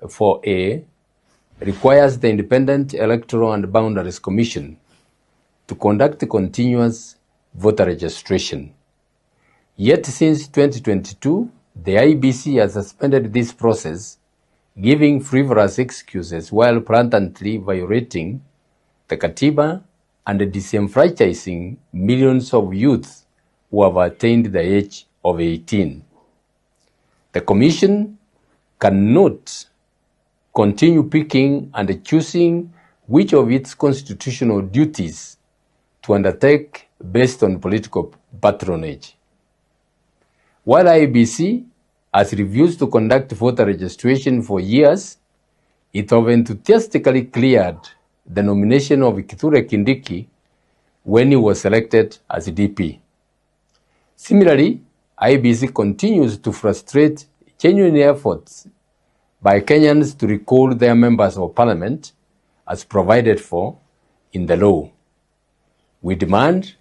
4A requires the Independent Electoral and Boundaries Commission to conduct continuous voter registration. Yet since 2022, the IEBC has suspended this process, giving frivolous excuses while blatantly violating the Katiba and disenfranchising millions of youths who have attained the age of 18. The Commission cannot continue picking and choosing which of its constitutional duties to undertake based on political patronage. While IEBC has refused to conduct voter registration for years, it have enthusiastically cleared the nomination of Kithure Kindiki when he was elected as DP. Similarly, IEBC continues to frustrate genuine efforts by Kenyans to recall their members of parliament as provided for in the law. We demand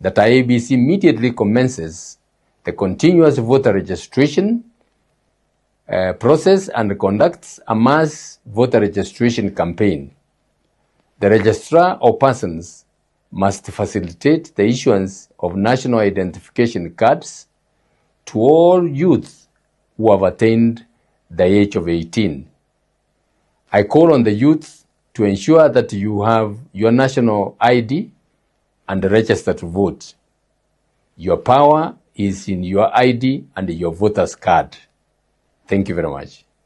that IEBC immediately commences the continuous voter registration process and conducts a mass voter registration campaign. The registrar of persons must facilitate the issuance of national identification cards to all youths who have attained the age of 18. I call on the youth to ensure that you have your national ID and register to vote. Your power is in your ID and your voter's card. Thank you very much.